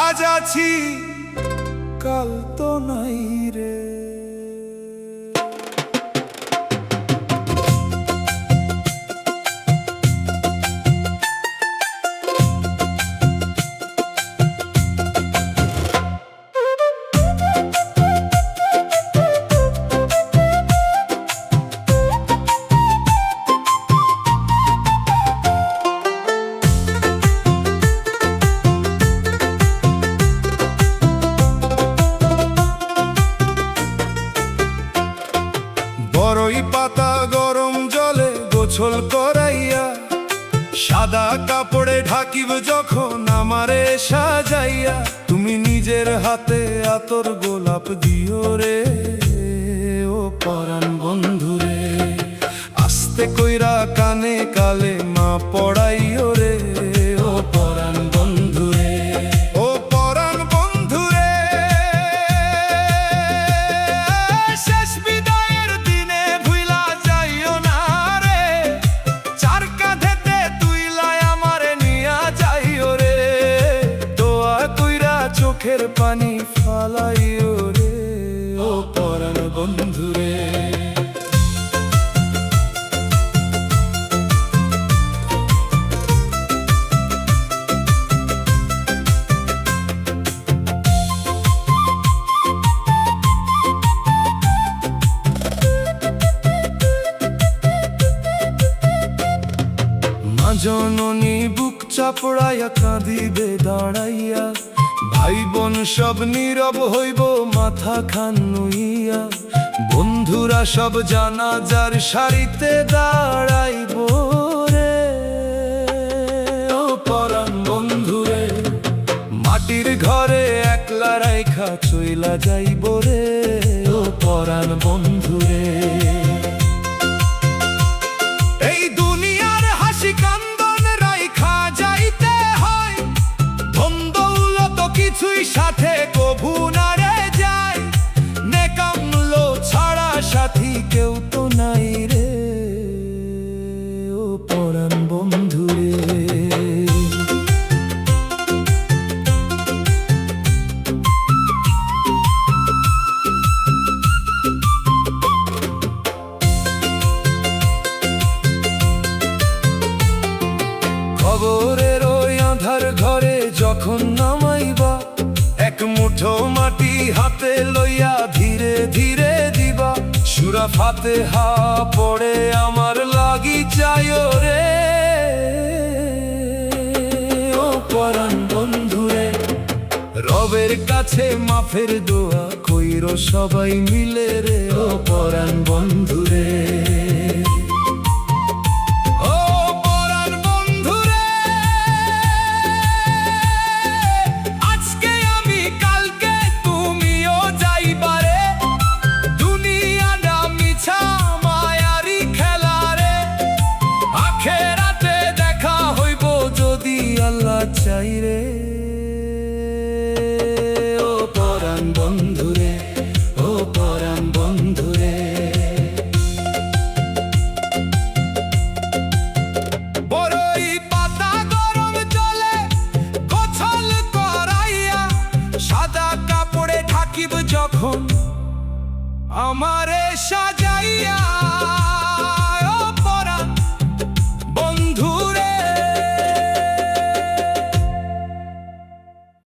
আজ আছি কাল তো নাই রে। বড়ই পাতা গরম জলে গোছল করাইয়া, সাদা কাপড়ে ঢাকিব যখন আমারে সাজাইয়া, তুমি নিজের হাতে আতর গোলাপ দিও রে ও পরাণ বন্ধু রে। আস্তে কইরা কানে কালে মা পড়াইও রে ও পরাণ বন্ধু রে। ও পরাণ বন্ধু রে, শেষ বিদায়ের দিনে ভুইলা যাইও না রে, চার কাঁধেতে তুইলাই আমারে নিয়া যাইও রে, দোয়া কইরা চোখের পানি ফালাইও রে ও পরাণ বন্ধু রে। জননী বুক চাপড়াইয়া কাঁদিবে দাঁড়াইয়া, ভাই বোন সব নীরব হইব মাথা খান নুইয়া, বন্ধুরা সব জানাজার সারিতে দাঁড়াইব রে ও পরাণ বন্ধু রে। মাটির ঘরে একলা রাইখা চইলা যাইব রে ও পরাণ বন্ধু রে। এই দুনিয়ার হাসি কান্দন রাইখা যাইতে হয়, ধন দৌলত কিছুই সাথে কভু না রে যায়, নেকামলো ছাড়া সাথী কেউ তো নাই রে ও পরাণ বন্ধু রে। খবরের ওই আঁধার ঘরে যখন নামাইবা, এক মুঠো মাটি হাতে লইয়া ধীরে ধীরে দিবা, সূরা ফাতিহা পড়ে আমার লাগি চাইও রে ও পরাণ বন্ধু রে। রবের কাছে মাফের দোয়া কইরো সবাই মিলে রে ও পরাণ বন্ধু রে। আল্লাহ চাই রে ও পরাণ বন্ধু রে ও পরাণ বন্ধু রে। বড়ই পাতা গরম জলে গোছল করাইয়া, সাদা কাপড়ে ঢাকিব যখন আমারে সাজ